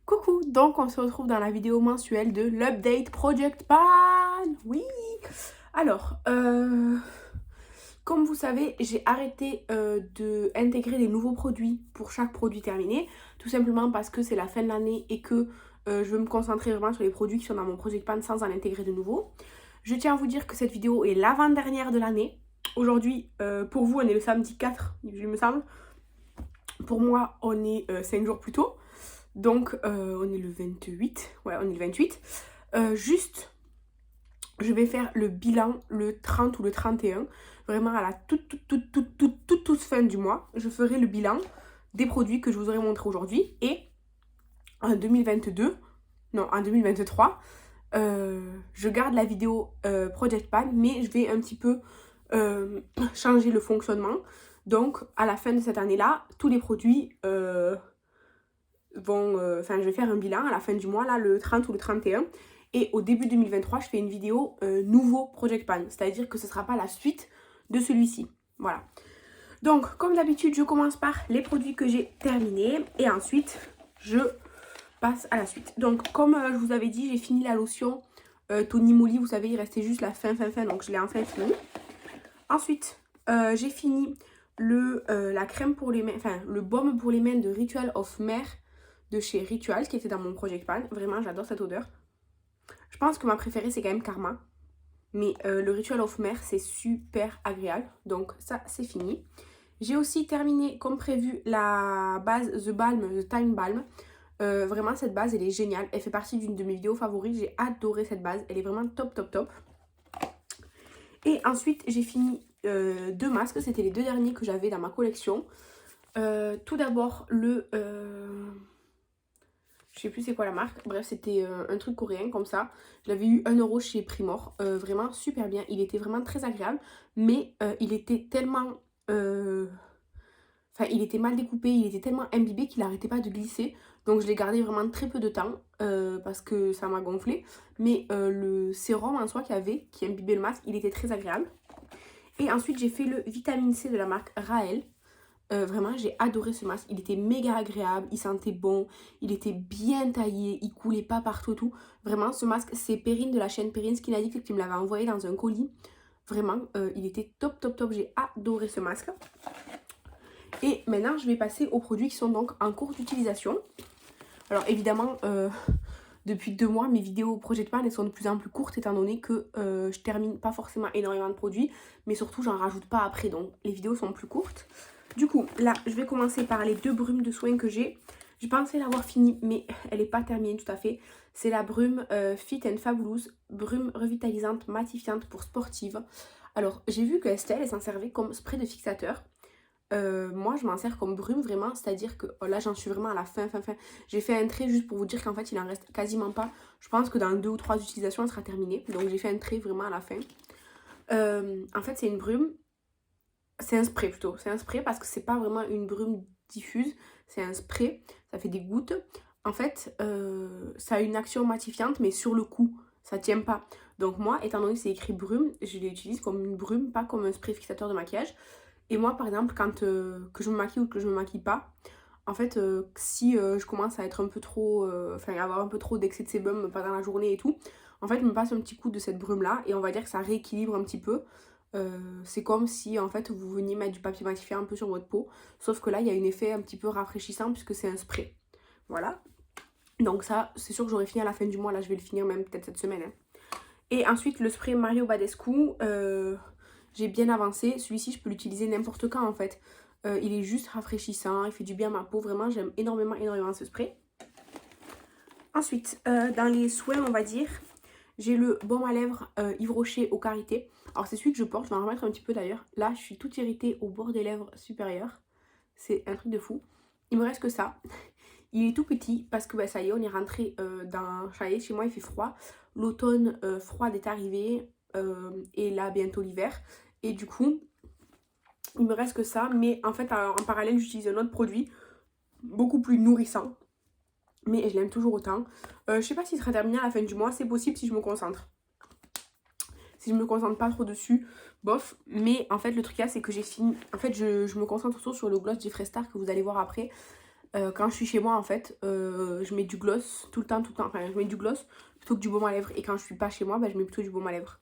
Coucou, donc on se retrouve dans la vidéo mensuelle de l'Update Project Pan. Oui. Alors, comme vous savez, j'ai arrêté d'intégrer des nouveaux produits pour chaque produit terminé, tout simplement parce que c'est la fin de l'année et que je veux me concentrer vraiment sur les produits qui sont dans mon Project Pan sans en intégrer de nouveaux. Je tiens à vous dire que cette vidéo est l'avant-dernière de l'année. Aujourd'hui, pour vous, on est le samedi 4, il me semble. Pour moi, on est 5 jours plus tôt. Donc, on est le 28. Ouais, on est le 28. Juste, je vais faire le bilan le 30 ou le 31. Vraiment à la toute fin du mois. Je ferai le bilan des produits que je vous aurais montré aujourd'hui. Et en 2022, non, en 2023, je garde la vidéo Project Pan, mais je vais un petit peu changer le fonctionnement. Donc, à la fin de cette année-là, tous les produits je vais faire un bilan à la fin du mois, là, le 30 ou le 31. Et au début 2023, je fais une vidéo nouveau Project Pan. C'est-à-dire que ce ne sera pas la suite de celui-ci. Voilà. Donc, comme d'habitude, je commence par les produits que j'ai terminés. Et ensuite, je passe à la suite. Donc, comme je vous avais dit, j'ai fini la lotion Tony Moly. Vous savez, il restait juste la fin. Donc, je l'ai enfin fini. Ensuite, j'ai fini la crème pour les mains, enfin, le baume pour les mains de Ritual of Mer de chez Ritual qui était dans mon Project Pan. Vraiment, j'adore cette odeur. Je pense que ma préférée, c'est quand même Karma. Mais le Ritual of Mer, c'est super agréable. Donc ça, c'est fini. J'ai aussi terminé, comme prévu, la base The Balm, The Time Balm. Vraiment, cette base, elle est géniale. Elle fait partie d'une de mes vidéos favorites. J'ai adoré cette base. Elle est vraiment top. Et ensuite, j'ai fini 2 masques. C'était les 2 derniers que j'avais dans ma collection. Tout d'abord, je sais plus c'est quoi la marque. Bref, c'était un truc coréen comme ça. Je l'avais eu 1 € chez Primor. Vraiment super bien. Il était vraiment très agréable. Mais il était tellement... Enfin, il était mal découpé. Il était tellement imbibé qu'il n'arrêtait pas de glisser. Donc je l'ai gardé vraiment très peu de temps. Parce que ça m'a gonflé. Mais le sérum en soi qu'il y avait, qui imbibait le masque, il était très agréable. Et ensuite, j'ai fait le vitamine C de la marque Raël. Vraiment, j'ai adoré ce masque. Il était méga agréable, il sentait bon, il était bien taillé, il coulait pas partout et tout. Vraiment, ce masque, c'est Perrine de la chaîne Perrine Skin Addict qui me l'avait envoyé dans un colis. Vraiment, il était top. J'ai adoré ce masque. Et maintenant, je vais passer aux produits qui sont donc en cours d'utilisation. Alors évidemment, depuis 2 mois, mes vidéos Project Pan, elles sont de plus en plus courtes étant donné que je termine pas forcément énormément de produits. Mais surtout, j'en rajoute pas après, donc les vidéos sont plus courtes. Du coup, là, je vais commencer par les 2 brumes de soins que j'ai. Je pensais l'avoir fini, mais elle n'est pas terminée tout à fait. C'est la brume Fit and Fabulous, brume revitalisante matifiante pour sportive. Alors, j'ai vu que Estelle, elle s'en servait comme spray de fixateur. Moi, je m'en sers comme brume vraiment, c'est-à-dire que là, j'en suis vraiment à la fin. J'ai fait un trait juste pour vous dire qu'en fait, il en reste quasiment pas. Je pense que dans 2 ou 3 utilisations, elle sera terminée. Donc, j'ai fait un trait vraiment à la fin. En fait, c'est une brume. C'est un spray plutôt. C'est un spray parce que c'est pas vraiment une brume diffuse. C'est un spray. Ça fait des gouttes. En fait, ça a une action matifiante, mais sur le coup, ça tient pas. Donc moi, étant donné que c'est écrit brume, je l'utilise comme une brume, pas comme un spray fixateur de maquillage. Et moi, par exemple, quand que je me maquille ou que je me maquille pas, en fait, si je commence à être un peu trop... Enfin, avoir un peu trop d'excès de sébum pendant la journée et tout, en fait, je me passe un petit coup de cette brume-là et on va dire que ça rééquilibre un petit peu. C'est comme si en fait vous veniez mettre du papier matifiant un peu sur votre peau, sauf que là il y a un effet un petit peu rafraîchissant puisque c'est un spray. Voilà, donc ça c'est sûr que j'aurai fini à la fin du mois, là je vais le finir même peut-être cette semaine. Et ensuite le spray Mario Badescu, j'ai bien avancé, celui-ci je peux l'utiliser n'importe quand en fait. Il est juste rafraîchissant, il fait du bien à ma peau, vraiment j'aime énormément ce spray. Ensuite, dans les soins on va dire, j'ai le baume à lèvres Yves Rocher au karité. Alors c'est celui que je porte, je vais en remettre un petit peu d'ailleurs. Là je suis toute irritée au bord des lèvres supérieures. C'est un truc de fou. Il me reste que ça. Il est tout petit parce que bah, ça y est, on est rentré dans... Ça y est, chez moi il fait froid. L'automne froid est arrivé et là bientôt l'hiver. Et du coup, il me reste que ça. Mais en fait, en parallèle, j'utilise un autre produit beaucoup plus nourrissant. Mais je l'aime toujours autant. Je sais pas s'il sera terminé à la fin du mois. C'est possible si je me concentre. Si je me concentre pas trop dessus, bof. Mais en fait, le truc là, c'est que j'ai fini. En fait, je me concentre surtout sur le gloss Jeffree Star que vous allez voir après. Quand je suis chez moi en fait, je mets du gloss tout le temps, enfin je mets du gloss plutôt que du baume à lèvres. Et quand je suis pas chez moi, je mets plutôt du baume à lèvres.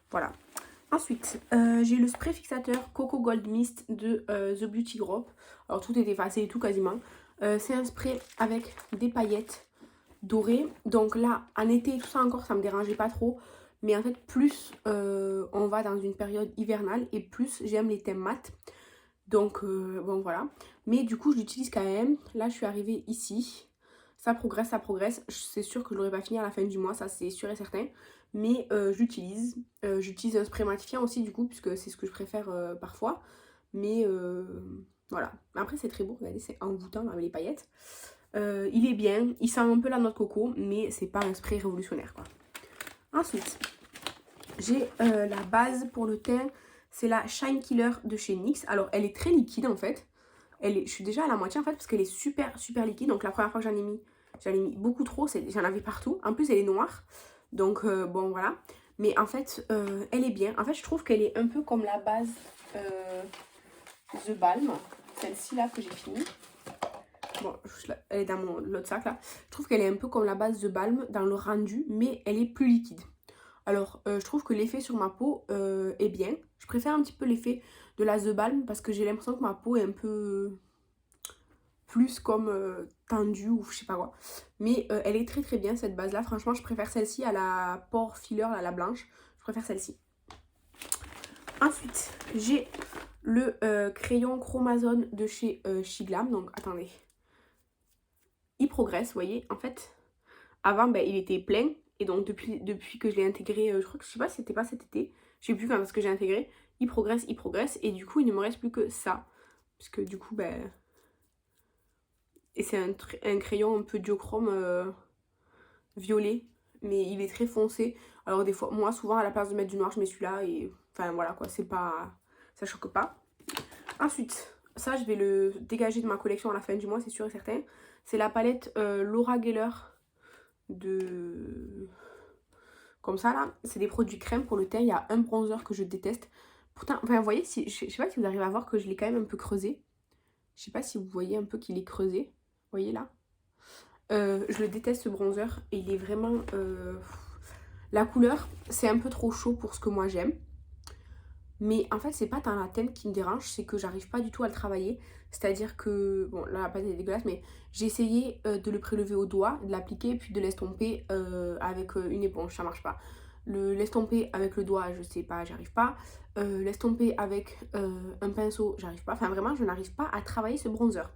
Voilà. Ensuite, j'ai le spray fixateur Coco Gold Mist de The Beauty Group. Alors tout est effacé et tout quasiment. C'est un spray avec des paillettes dorées. Donc là, en été et tout ça encore, ça me dérangeait pas trop. Mais en fait, plus on va dans une période hivernale et plus j'aime les thèmes mat. Donc bon voilà. Mais du coup, je l'utilise quand même. Là, je suis arrivée ici. Ça progresse, ça progresse. C'est sûr que je l'aurai pas fini à la fin du mois, ça c'est sûr et certain. Mais j'utilise. J'utilise un spray matifiant aussi du coup, puisque c'est ce que je préfère parfois. Mais voilà. Après, c'est très beau, regardez, c'est envoûtant avec les paillettes. Il est bien, il sent un peu la noix de coco, mais c'est pas un spray révolutionnaire quoi. Ensuite, j'ai la base pour le teint, c'est la Shine Killer de chez NYX. Alors, elle est très liquide en fait. Je suis déjà à la moitié en fait, parce qu'elle est super liquide. Donc, la première fois que j'en ai mis beaucoup trop, j'en avais partout. En plus, elle est noire. Donc, bon, voilà. Mais en fait, elle est bien. En fait, je trouve qu'elle est un peu comme la base The Balm. Celle-ci là que j'ai fini. Bon, elle est dans l'autre sac là. Je trouve qu'elle est un peu comme la base The Balm dans le rendu, mais elle est plus liquide. Alors, je trouve que l'effet sur ma peau est bien. Je préfère un petit peu l'effet de la The Balm parce que j'ai l'impression que ma peau est un peu plus comme tendue ou je sais pas quoi. Mais elle est très bien cette base là. Franchement, je préfère celle-ci à la pore filler, à la blanche. Je préfère celle-ci. Ensuite, j'ai le crayon Chromazone de chez Shiglam. Donc, attendez. Il progresse, vous voyez. En fait, avant, il était plein. Et donc, depuis que je l'ai intégré, je crois que je sais pas si c'était pas cet été. Je sais plus quand est-ce que j'ai intégré. Il progresse. Et du coup, il ne me reste plus que ça. Parce que du coup, et c'est un crayon un peu duochrome violet. Mais il est très foncé. Alors, des fois, moi, souvent, à la place de mettre du noir, je mets celui-là. Et enfin, voilà quoi. C'est pas. Ça choque pas. Ensuite, ça, je vais le dégager de ma collection à la fin du mois, c'est sûr et certain. C'est la palette Laura Geller de... Comme ça, là. C'est des produits crème pour le teint. Il y a un bronzer que je déteste. Pourtant, enfin, vous voyez, je sais pas si vous arrivez à voir que je l'ai quand même un peu creusé. Je sais pas si vous voyez un peu qu'il est creusé. Vous voyez là je le déteste ce bronzer. Et il est vraiment... La couleur, c'est un peu trop chaud pour ce que moi j'aime. Mais en fait, c'est pas tant la teinte qui me dérange, c'est que j'arrive pas du tout à le travailler. C'est-à-dire que, bon, là, la pâte est dégueulasse, mais j'ai essayé de le prélever au doigt, de l'appliquer, puis de l'estomper avec une éponge, ça marche pas. L'estomper avec le doigt, je sais pas, j'arrive pas. L'estomper avec un pinceau, j'arrive pas. Enfin, vraiment, je n'arrive pas à travailler ce bronzer.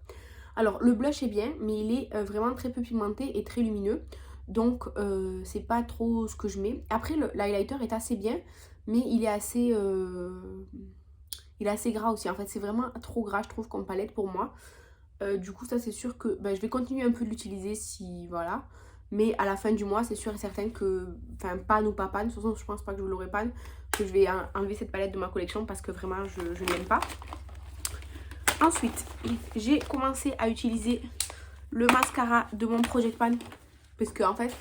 Alors, le blush est bien, mais il est vraiment très peu pigmenté et très lumineux. Donc, c'est pas trop ce que je mets. Après, l'highlighter est assez bien. Mais il est assez gras aussi. En fait, c'est vraiment trop gras, je trouve, comme palette pour moi. Du coup, ça, c'est sûr que je vais continuer un peu de l'utiliser si... Voilà. Mais à la fin du mois, c'est sûr et certain que... Enfin, panne ou pas panne. De toute façon, je pense pas que je l'aurai panne. Que je vais enlever cette palette de ma collection parce que vraiment, je ne l'aime pas. Ensuite, j'ai commencé à utiliser le mascara de mon Project Pan. Parce que, en fait,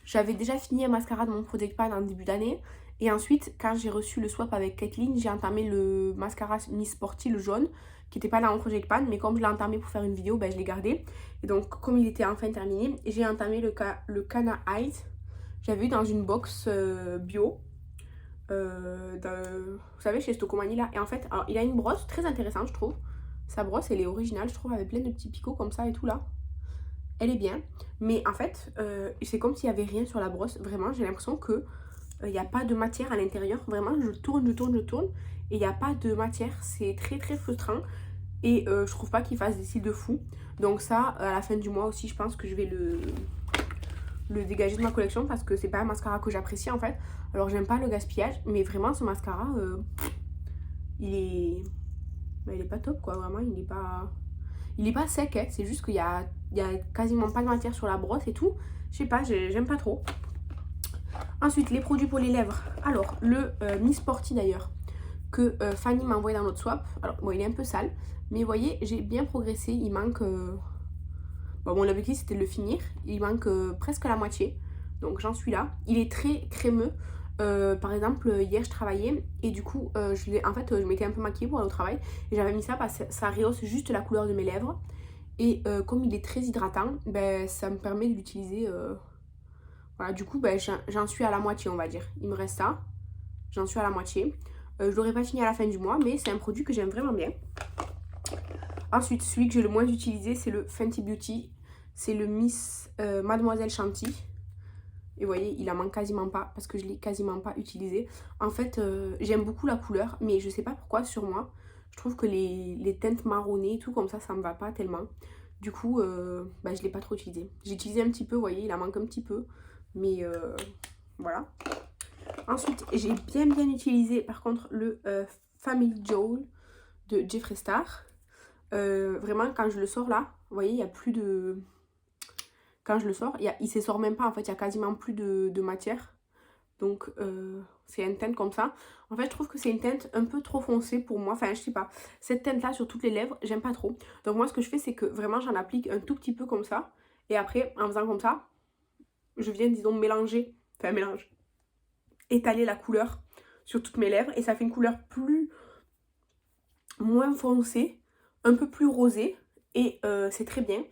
j'avais déjà fini un mascara de mon Project Pan en début d'année. Et ensuite, quand j'ai reçu le swap avec Kathleen, j'ai entamé le mascara Miss Sporty, le jaune, qui n'était pas dans mon Project Pan. Mais comme je l'ai entamé pour faire une vidéo, je l'ai gardé. Et donc, comme il était enfin terminé, j'ai entamé le Cana Eyes. J'avais eu dans une box bio. Vous savez, chez Stocomanie là. Et en fait, alors, il a une brosse très intéressante, je trouve. Sa brosse, elle est originale, je trouve, avec plein de petits picots comme ça et tout là. Elle est bien. Mais en fait, c'est comme s'il n'y avait rien sur la brosse. Vraiment, j'ai l'impression que... il n'y a pas de matière à l'intérieur. Vraiment, je tourne. Et il n'y a pas de matière. C'est très frustrant. Et je trouve pas qu'il fasse des cils de fou. Donc ça, à la fin du mois aussi, je pense que je vais le dégager de ma collection. Parce que c'est pas un mascara que j'apprécie en fait. Alors j'aime pas le gaspillage. Mais vraiment, ce mascara, il est pas top quoi. Vraiment, il est pas sec. Hein. C'est juste qu'il y a quasiment pas de matière sur la brosse et tout. Je sais pas, j'aime pas trop. Ensuite, les produits pour les lèvres. Alors, le Miss Sporty d'ailleurs, que Fanny m'a envoyé dans notre swap. Alors, bon, il est un peu sale, mais vous voyez, j'ai bien progressé. Il manque... Bon, mon objectif, c'était de le finir. Il manque presque la moitié. Donc, j'en suis là. Il est très crémeux. Par exemple, hier, je travaillais et du coup, je m'étais un peu maquillée pour aller au travail. Et j'avais mis ça parce que ça rehausse juste la couleur de mes lèvres. Et comme il est très hydratant, ben, ça me permet de l'utiliser. Voilà, du coup, ben, j'en suis à la moitié, on va dire. Il me reste ça. J'en suis à la moitié. Je l'aurai pas fini à la fin du mois, mais c'est un produit que j'aime vraiment bien. Ensuite, celui que j'ai le moins utilisé, c'est le Fenty Beauty. C'est le Miss Mademoiselle Chanty. Et vous voyez, il en manque quasiment pas parce que je l'ai quasiment pas utilisé. En fait, j'aime beaucoup la couleur, mais je sais pas pourquoi sur moi. Je trouve que les teintes marronnées, tout comme ça me va pas tellement. Du coup, bah, je l'ai pas trop utilisé. J'ai utilisé un petit peu, vous voyez, il en manque un petit peu. Mais voilà. Ensuite, j'ai bien utilisé par contre le Family Jewel de Jeffree Star. Vraiment, quand je le sors là, vous voyez, il n'y a plus de... Quand je le sors, il ne s'essort même pas en fait, il y a quasiment plus de matière. Donc c'est une teinte comme ça. En fait, je trouve que c'est une teinte un peu trop foncée pour moi. Enfin, je sais pas. Cette teinte là sur toutes les lèvres, j'aime pas trop. Donc moi, ce que je fais, c'est que vraiment, j'en applique un tout petit peu comme ça. Et après, en faisant comme ça, je viens, disons, mélanger. Enfin, mélange. Étaler la couleur sur toutes mes lèvres. Et ça fait une couleur moins foncée, un peu plus rosée. Et c'est très bien.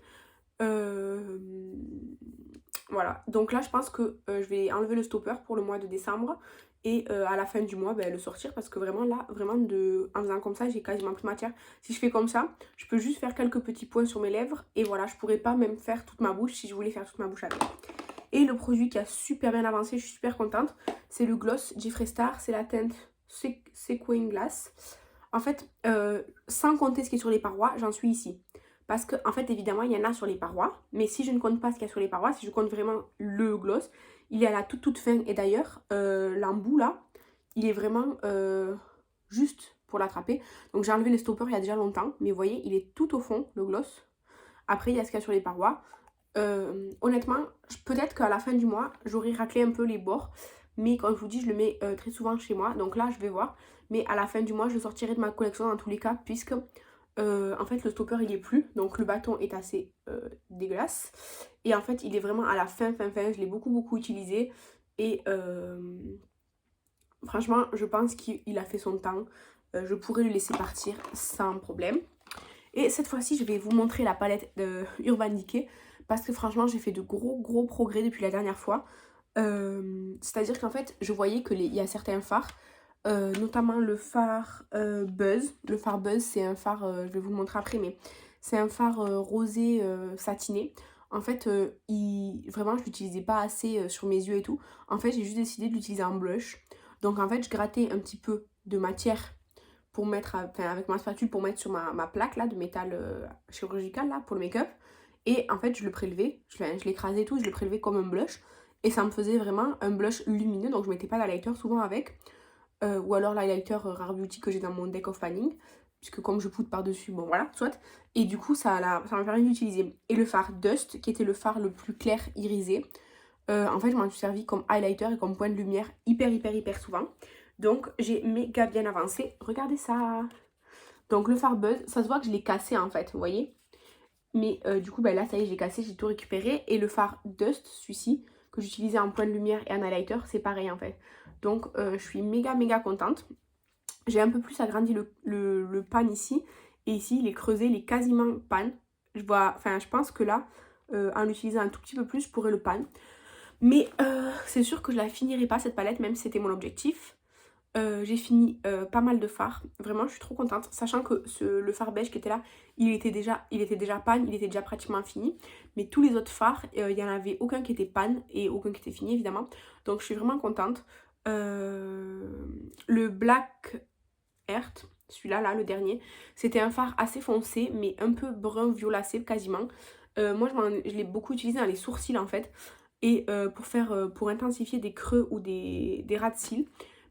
Voilà, donc là je pense que je vais enlever le stopper pour le mois de décembre et à la fin du mois le sortir parce que vraiment là, en faisant comme ça, j'ai quasiment plus de matière. Si je fais comme ça, je peux juste faire quelques petits points sur mes lèvres et voilà, je pourrais pas même faire toute ma bouche si je voulais faire toute ma bouche avec. Et le produit qui a super bien avancé, je suis super contente, c'est le gloss Jeffree Star, c'est la teinte Sequin Glass. En fait, sans compter ce qui est sur les parois, j'en suis ici. Parce que, en fait, évidemment, il y en a sur les parois. Mais si je ne compte pas ce qu'il y a sur les parois, si je compte vraiment le gloss, il est à la toute fin. Et d'ailleurs, l'embout là, il est vraiment juste pour l'attraper. Donc j'ai enlevé les stoppers il y a déjà longtemps. Mais vous voyez, il est tout au fond, le gloss. Après, il y a ce qu'il y a sur les parois. Honnêtement, peut-être qu'à la fin du mois, j'aurai raclé un peu les bords. Mais comme je vous dis, je le mets très souvent chez moi. Donc là, je vais voir. Mais à la fin du mois, je le sortirai de ma collection dans tous les cas. Puisque en fait le stopper il est plus, donc le bâton est assez dégueulasse et en fait il est vraiment à la fin, je l'ai beaucoup utilisé et franchement je pense qu'il a fait son temps, je pourrais le laisser partir sans problème. Et cette fois-ci je vais vous montrer la palette de Urban Decay parce que franchement j'ai fait de gros progrès depuis la dernière fois. C'est à dire qu'en fait je voyais qu'il y a certains fards, notamment le phare Buzz. Le phare Buzz, c'est un phare, je vais vous le montrer après, mais c'est un phare rosé satiné. En fait, vraiment, je l'utilisais pas assez sur mes yeux et tout. En fait, j'ai juste décidé de l'utiliser en blush. Donc, en fait, je grattais un petit peu de matière pour mettre, avec ma spatule pour mettre sur ma plaque là, de métal chirurgical là, pour le make-up. Et en fait, je le prélevais, je l'écrasais tout, je le prélevais comme un blush. Et ça me faisait vraiment un blush lumineux, donc je mettais pas d'highlighter souvent avec. Ou alors l'highlighter Rare Beauty que j'ai dans mon deck of panning, puisque comme je poudre par dessus, bon voilà, soit. Et du coup ça m'a permis d'utiliser. Et le fard Dust, qui était le fard le plus clair irisé, en fait je m'en suis servi comme highlighter et comme point de lumière hyper souvent. Donc j'ai méga bien avancé, regardez ça. Donc le fard Buzz, ça se voit que je l'ai cassé en fait, vous voyez. Mais du coup là ça y est, j'ai cassé, j'ai tout récupéré. Et le fard Dust, celui-ci, que j'utilisais en point de lumière et en highlighter, c'est pareil en fait. Donc je suis méga contente. J'ai un peu plus agrandi le pan ici. Et ici, il est creusé, il est quasiment pan. Je pense que là, en l'utilisant un tout petit peu plus, je pourrais le pan. Mais c'est sûr que je la finirai pas cette palette, même si c'était mon objectif. J'ai fini pas mal de fards. Vraiment, je suis trop contente. Sachant que le fard beige qui était là, il était déjà pan, il était déjà pratiquement fini. Mais tous les autres fards, il n'y en avait aucun qui était pan et aucun qui était fini, évidemment. Donc, je suis vraiment contente. Le Black Earth, celui-là, là, le dernier, c'était un fard assez foncé, mais un peu brun violacé quasiment. Moi, je l'ai beaucoup utilisé dans les sourcils, en fait. Et pour intensifier des creux ou des ras de cils.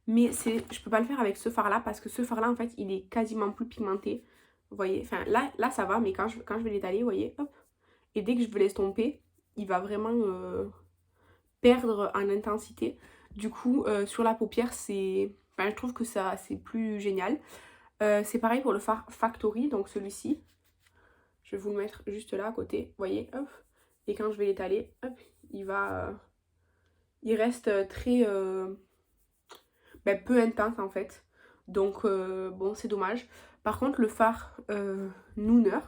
Mais je peux pas le faire avec ce fard là parce que ce fard là en fait il est quasiment plus pigmenté. Vous voyez, enfin là ça va, mais quand je vais l'étaler, vous voyez, hop. Et dès que je veux l'estomper, il va vraiment perdre en intensité. Du coup sur la paupière je trouve que ça c'est plus génial. C'est pareil pour le fard Factory, donc celui-ci. Je vais vous le mettre juste là à côté, vous voyez, hop. Et quand je vais l'étaler, hop, il reste très peu intense en fait. Donc bon, c'est dommage. Par contre le fard Nooner,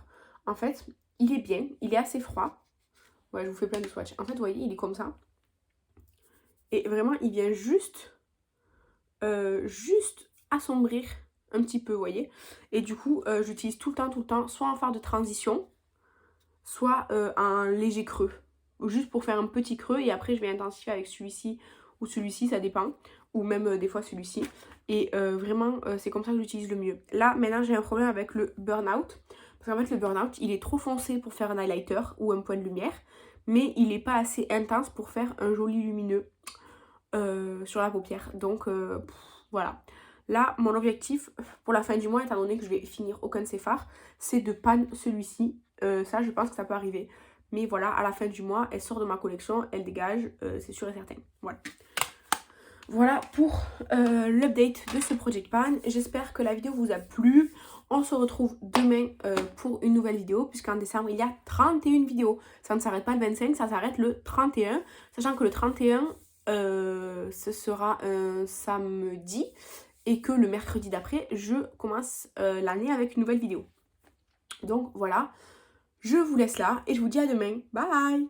en fait il est bien, il est assez froid. Ouais, je vous fais plein de swatchs. En fait, vous voyez, il est comme ça. Et vraiment, il vient juste assombrir un petit peu, vous voyez. Et du coup, j'utilise tout le temps, soit en phare de transition, soit un léger creux. Juste pour faire un petit creux et après je vais intensifier avec celui-ci ou celui-ci, ça dépend. Ou même des fois celui-ci. Et vraiment, c'est comme ça que j'utilise le mieux. Là, maintenant, j'ai un problème avec le burn-out. Parce qu'en fait, le burn-out, il est trop foncé pour faire un highlighter ou un point de lumière. Mais il n'est pas assez intense pour faire un joli lumineux sur la paupière. Donc, voilà. Là, mon objectif pour la fin du mois, étant donné que je vais finir aucun de ces fards, c'est de pan celui-ci. Ça, je pense que ça peut arriver. Mais voilà, à la fin du mois, elle sort de ma collection, elle dégage, c'est sûr et certain. Voilà. Voilà pour l'update de ce Project Pan. J'espère que la vidéo vous a plu. On se retrouve demain pour une nouvelle vidéo, puisqu'en décembre, il y a 31 vidéos. Ça ne s'arrête pas le 25, ça s'arrête le 31. Sachant que le 31, ce sera un samedi. Et que le mercredi d'après, je commence l'année avec une nouvelle vidéo. Donc voilà, je vous laisse là et je vous dis à demain. Bye!